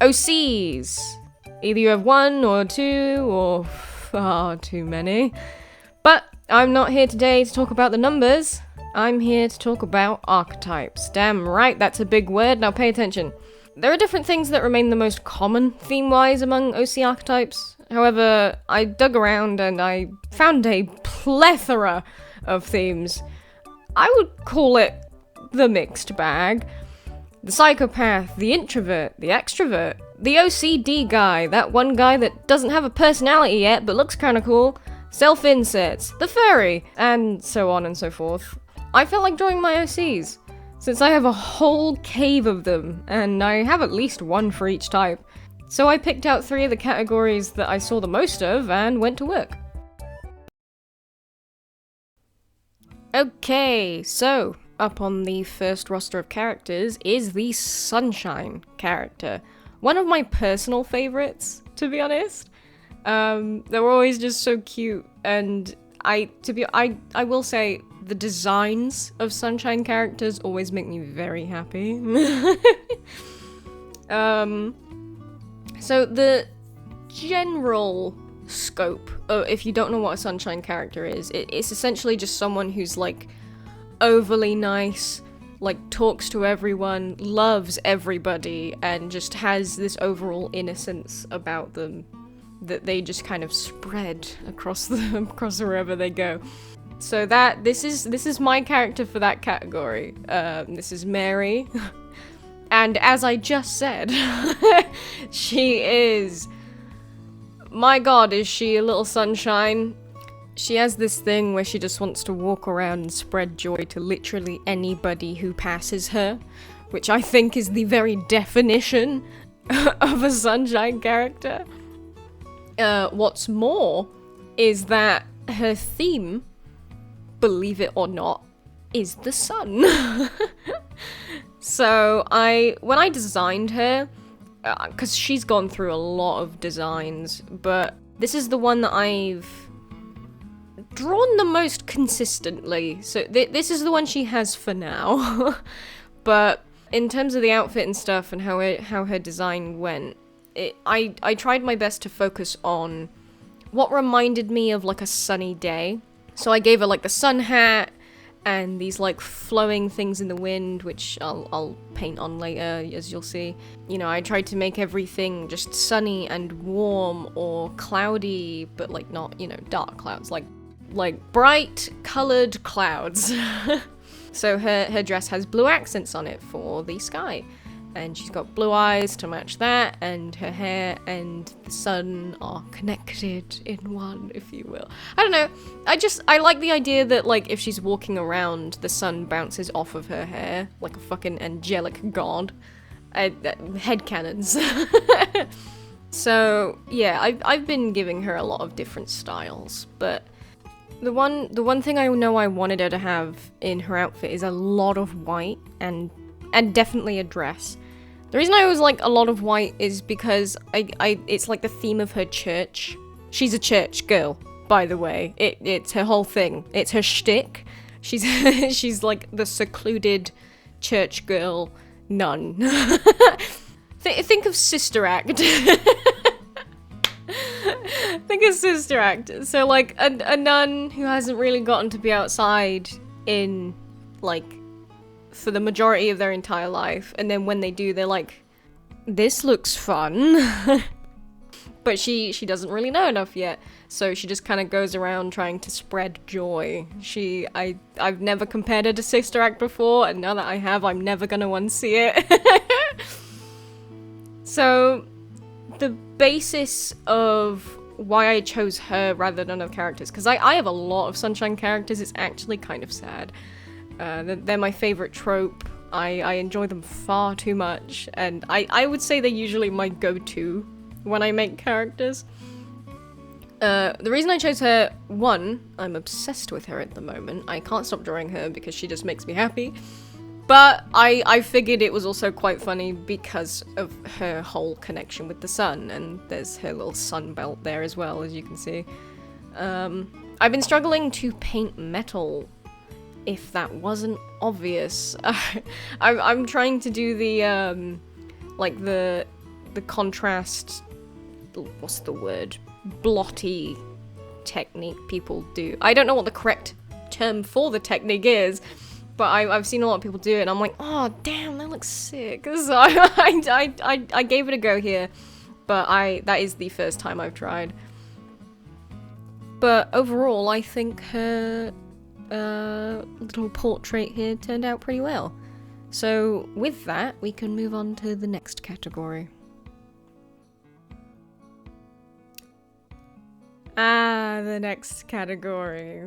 OCs. Either you have one or two or far too many. But I'm not here today to talk about the numbers. I'm here to talk about archetypes. Damn right, that's a big word. Now pay attention. There are different things that remain the most common theme-wise among OC archetypes. However, I dug around and I found a plethora of themes. I would call it the mixed bag. The psychopath, the introvert, the extrovert, the OCD guy, that one guy that doesn't have a personality yet but looks kinda cool, self-inserts, the furry, and so on and so forth. I felt like drawing my OCs, since I have a whole cave of them, and I have at least one for each type. So I picked out 3 of the categories that I saw the most of and went to work. Okay, so up on the first roster of characters is the Sunshine character. One of my personal favorites, to be honest. They were always just so cute, and I will say the designs of Sunshine characters always make me very happy. So the general scope, if you don't know what a Sunshine character is, it's essentially just someone who's like overly nice, like talks to everyone, loves everybody, and just has this overall innocence about them that they just kind of spread across wherever they go. So this is my character for that category. This is Mary. And as I just said, she is, my god, is she a little sunshine? She has this thing where she just wants to walk around and spread joy to literally anybody who passes her, which I think is the very definition of a Sunshine character. What's more is that her theme, believe it or not, is the sun. So when I designed her, because she's gone through a lot of designs, but this is the one that I've drawn the most consistently. So this is the one she has for now. But in terms of the outfit and stuff and how her design went, I tried my best to focus on what reminded me of like a sunny day. So I gave her like the sun hat and these like flowing things in the wind, which I'll paint on later, as you'll see. You know, I tried to make everything just sunny and warm or cloudy, but like not, you know, dark clouds, like bright colored clouds. So her dress has blue accents on it for the sky. And she's got blue eyes to match that, and her hair and the sun are connected in one, if you will. I don't know, I like the idea that, like, if she's walking around, the sun bounces off of her hair, like a fucking angelic god. Headcanons. So, yeah, I've been giving her a lot of different styles, but the one thing I know I wanted her to have in her outfit is a lot of white, and definitely a dress. The reason I was like a lot of white is because it's like the theme of her church. She's a church girl, by the way. It's her whole thing. It's her shtick. She's like the secluded church girl nun. Think of Sister Act. Think of Sister Act. So like a nun who hasn't really gotten to be outside in like for the majority of their entire life, and then when they do, they're like, this looks fun. But she doesn't really know enough yet, so she just kind of goes around trying to spread joy. I've never compared her to Sister Act before, and now that I have, I'm never gonna unsee it. So the basis of why I chose her rather than other characters, because I have a lot of Sunshine characters, it's actually kind of sad. They're my favorite trope. I enjoy them far too much, and I would say they're usually my go-to when I make characters. The reason I chose her, one, I'm obsessed with her at the moment. I can't stop drawing her because she just makes me happy. But I figured it was also quite funny because of her whole connection with the sun, and there's her little sun belt there as well, as you can see. I've been struggling to paint metal, if that wasn't obvious. I'm trying to do the, like the the contrast, what's the word, blotty technique people do. I don't know what the correct term for the technique is, but I've seen a lot of people do it, and I'm like, oh damn, that looks sick. So I gave it a go here, but that is the first time I've tried. But overall, I think her little portrait here turned out pretty well. So with that, we can move on to the next category. The next category.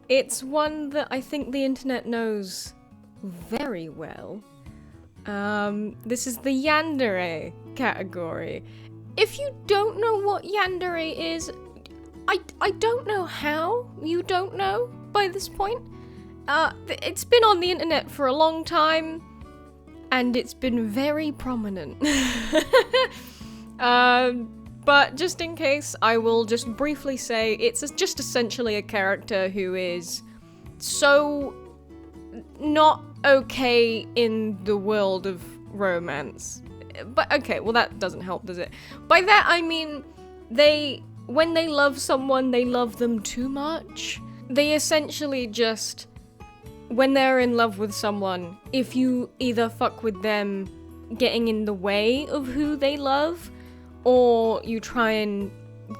It's one that I think the internet knows very well. This is the Yandere category. If you don't know what Yandere is, I don't know how you don't know by this point. It's been on the internet for a long time, and it's been very prominent. But just in case, I will just briefly say it's just essentially a character who is so not okay in the world of romance. But okay, well that doesn't help, does it? By that I mean when they love someone, they love them too much. They essentially just, when they're in love with someone, if you either fuck with them getting in the way of who they love, or you try and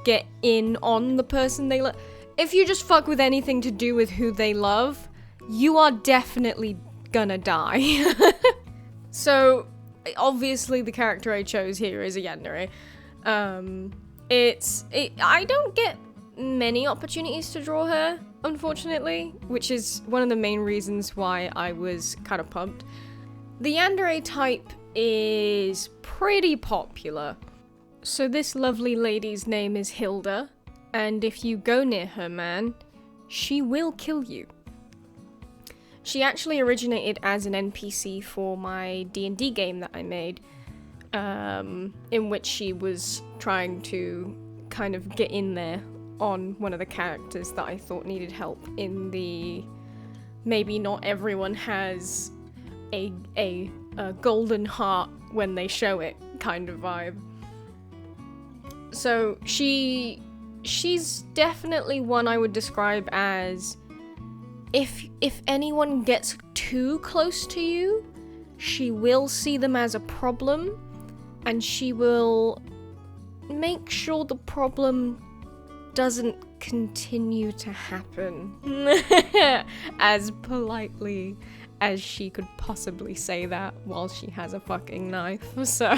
get in on the person they love, if you just fuck with anything to do with who they love, you are definitely gonna die. So, obviously the character I chose here is a Yandere. I don't get many opportunities to draw her, unfortunately, which is one of the main reasons why I was kind of pumped. The Yandere type is pretty popular. So this lovely lady's name is Hilda, and if you go near her, man, she will kill you. She actually originated as an NPC for my D&D game that I made, in which she was trying to kind of get in there on one of the characters that I thought needed help in the maybe not everyone has a golden heart when they show it kind of vibe. So she's definitely one I would describe as, if anyone gets too close to you, she will see them as a problem, and she will make sure the problem doesn't continue to happen. As politely as she could possibly say that while she has a fucking knife. So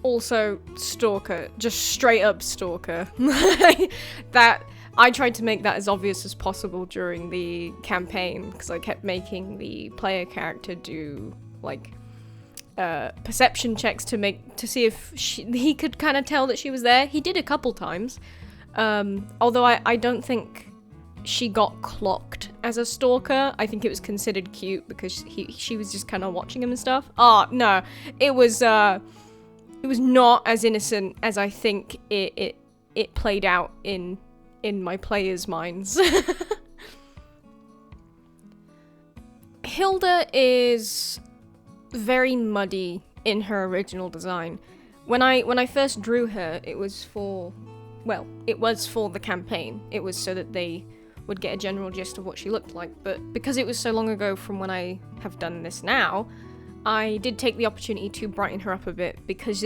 also stalker, just straight up stalker. That I tried to make that as obvious as possible during the campaign, because I kept making the player character do like perception checks to see if he could kind of tell that she was there. He did a couple times, although I don't think she got clocked as a stalker. I think it was considered cute because she was just kind of watching him and stuff. Oh no, it was not as innocent as I think it played out in my players' minds. Hilda is very muddy in her original design. When I first drew her, it was for the campaign. It was so that they would get a general gist of what she looked like, but because it was so long ago from when I have done this now, I did take the opportunity to brighten her up a bit, because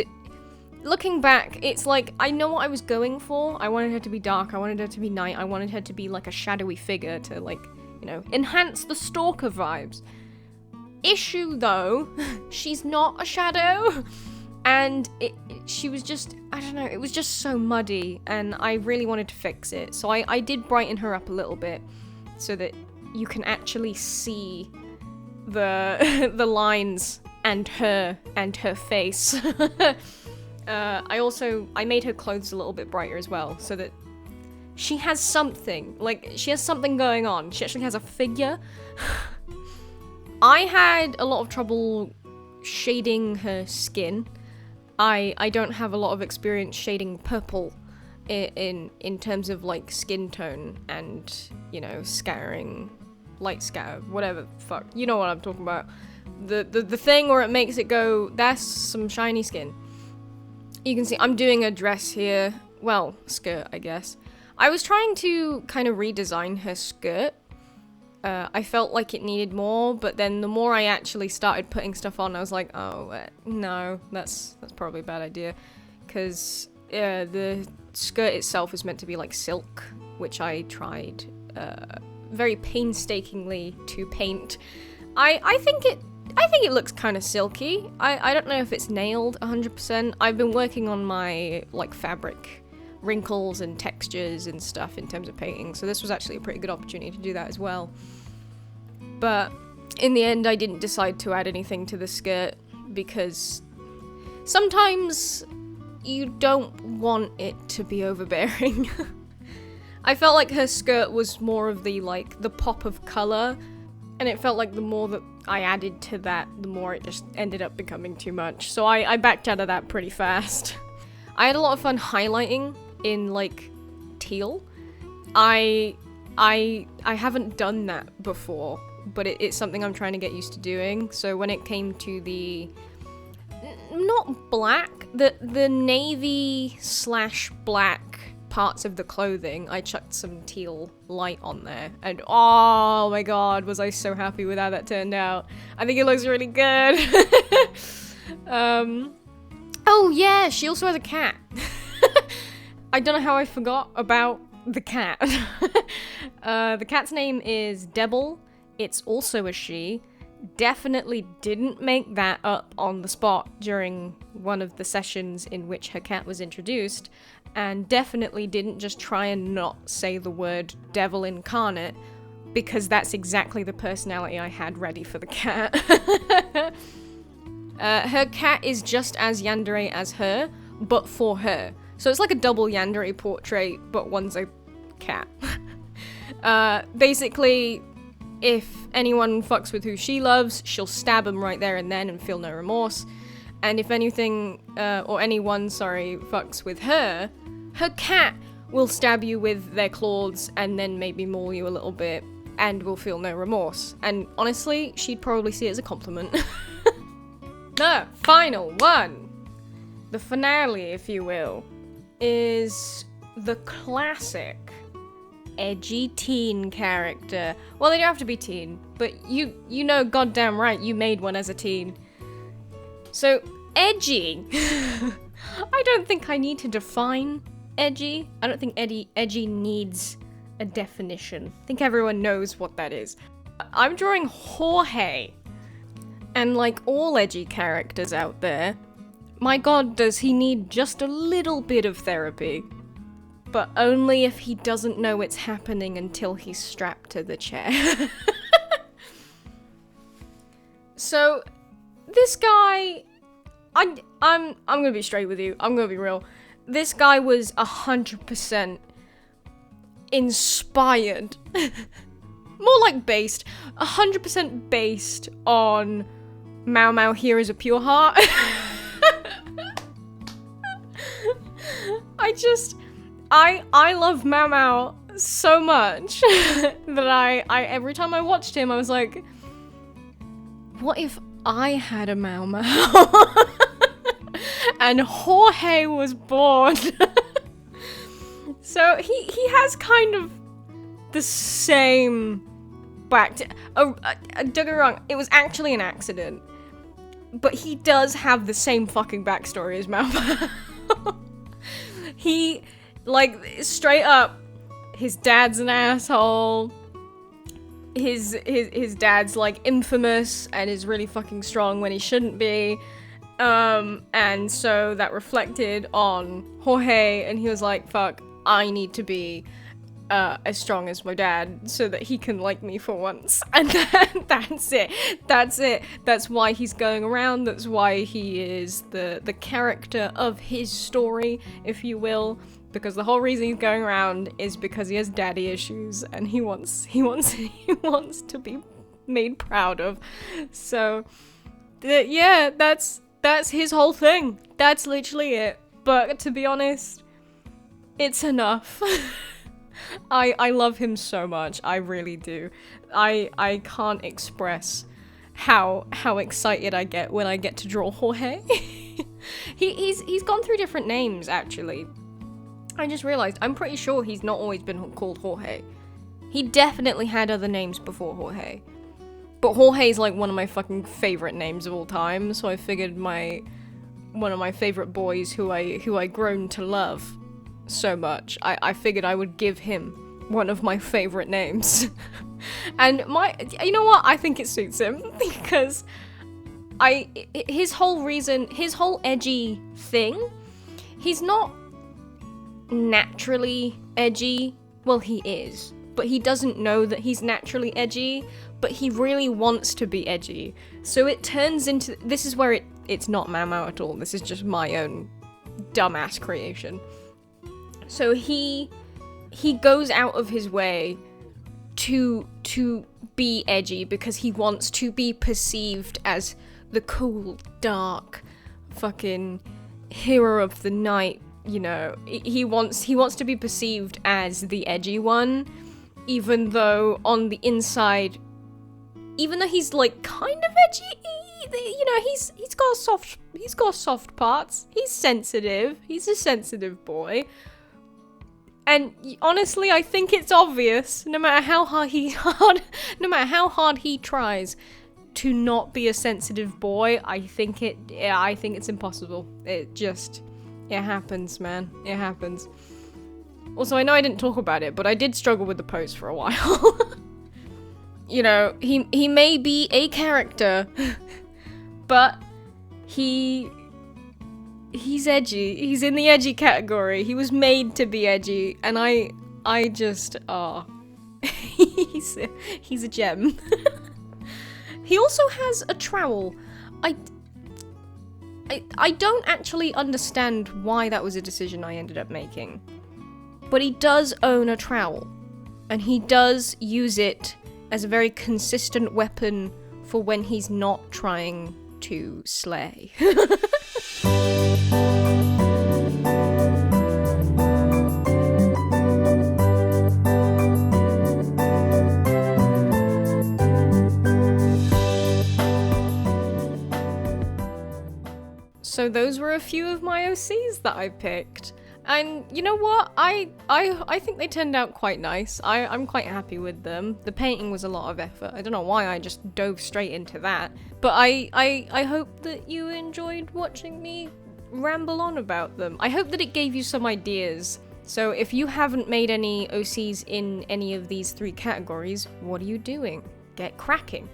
looking back, it's like, I know what I was going for. I wanted her to be dark, I wanted her to be night, I wanted her to be like a shadowy figure to, like, you know, enhance the stalker vibes. Issue though, she's not a shadow, and she was just, I don't know, it was just so muddy, and I really wanted to fix it. So I did brighten her up a little bit so that you can actually see the lines and her face. I made her clothes a little bit brighter as well, so that she has something, like, she has something going on. She actually has a figure. I had a lot of trouble shading her skin. I don't have a lot of experience shading purple in terms of, like, skin tone and, you know, scattering, light scatter, whatever the fuck. You know what I'm talking about. the thing where it makes it go, that's some shiny skin. You can see I'm doing a dress here. Well, skirt, I guess. I was trying to kind of redesign her skirt. I felt like it needed more, but then the more I actually started putting stuff on, I was like, oh, no, that's probably a bad idea. Because the skirt itself is meant to be like silk, which I tried very painstakingly to paint. I think it looks kind of silky. I don't know if it's nailed 100%. I've been working on my like fabric wrinkles and textures and stuff in terms of painting, so this was actually a pretty good opportunity to do that as well. But in the end, I didn't decide to add anything to the skirt because sometimes you don't want it to be overbearing. I felt like her skirt was more of the pop of color, and it felt like the more that I added to that, the more it just ended up becoming too much. So I backed out of that pretty fast. I had a lot of fun highlighting in like teal. I haven't done that before, but it's something I'm trying to get used to doing. So when it came to the not black, the navy / black parts of the clothing, I chucked some teal light on there, and oh my god, was I so happy with how that turned out. I think it looks really good. Oh yeah, she also has a cat. I don't know how I forgot about the cat. The cat's name is Debble. It's also a she. Definitely didn't make that up on the spot during one of the sessions in which her cat was introduced, and definitely didn't just try and not say the word devil incarnate, because that's exactly the personality I had ready for the cat. Her cat is just as yandere as her, but for her. So it's like a double yandere portrait, but one's a cat. Basically, if anyone fucks with who she loves, she'll stab him right there and then and feel no remorse. And if anything, or anyone, sorry, fucks with her, her cat will stab you with their claws and then maybe maul you a little bit and will feel no remorse. And honestly, she'd probably see it as a compliment. The final one, the finale, if you will, is the classic edgy teen character. Well, they don't have to be teen, but you know goddamn right you made one as a teen. So, edgy. I don't think I need to define edgy. I don't think edgy needs a definition. I think everyone knows what that is. I'm drawing Jorge. And like all edgy characters out there, my god, does he need just a little bit of therapy. But only if he doesn't know it's happening until he's strapped to the chair. So, this guy, I'm gonna be straight with you. I'm gonna be real. This guy was 100% inspired. More like based. 100% based on Mau Mau Here Is a Pure Heart. I love Mau Mau so much that I every time I watched him, I was like, what if I had a Mau Mau? And Jorge was born. So he has kind of the same don't get me wrong, it was actually an accident. But he does have the same fucking backstory as Mau Mau. He, like, straight up, his dad's an asshole. His dad's, like, infamous and is really fucking strong when he shouldn't be. And so that reflected on Jorge, and he was like, fuck, I need to be as strong as my dad so that he can like me for once. And that's it. That's why he's going around. That's why he is the character of his story, if you will. Because the whole reason he's going around is because he has daddy issues and he wants to be made proud of. So yeah, that's his whole thing. That's literally it. But to be honest, it's enough. I love him so much. I really do. I can't express how excited I get when I get to draw Jorge. He's gone through different names, actually. I just realized, I'm pretty sure he's not always been called Jorge. He definitely had other names before Jorge. But Jorge is like one of my fucking favorite names of all time, so I figured one of my favorite boys who I grown to love so much, I figured I would give him one of my favorite names. And you know what? I think it suits him because his whole edgy thing, he's not naturally edgy. Well, he is, but he doesn't know that he's naturally edgy, but he really wants to be edgy. So it turns into, this is where it's not Mamo at all. This is just my own dumbass creation. So he goes out of his way to be edgy because he wants to be perceived as the cool, dark, fucking hero of the night, you know. He wants to be perceived as the edgy one, even though on the inside, even though he's like kind of edgy, you know, he's got soft parts. He's sensitive. He's a sensitive boy. And honestly, I think it's obvious, no matter how hard he tries to not be a sensitive boy, I think it's impossible. It happens, man. It happens. Also, I know I didn't talk about it, but I did struggle with the pose for a while. You know, he may be a character, but he's edgy. He's in the edgy category. He was made to be edgy, and I just, he's a gem. He also has a trowel. I don't actually understand why that was a decision I ended up making, but he does own a trowel, and he does use it as a very consistent weapon for when he's not trying to slay. So those were a few of my OCs that I picked. And you know what? I think they turned out quite nice. I'm quite happy with them. The painting was a lot of effort. I don't know why I just dove straight into that. But I hope that you enjoyed watching me ramble on about them. I hope that it gave you some ideas. So if you haven't made any OCs in any of these 3 categories, what are you doing? Get cracking.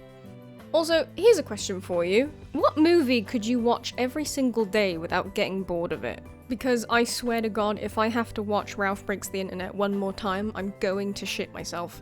Also, here's a question for you. What movie could you watch every single day without getting bored of it? Because I swear to God, if I have to watch Ralph Breaks the Internet one more time, I'm going to shit myself.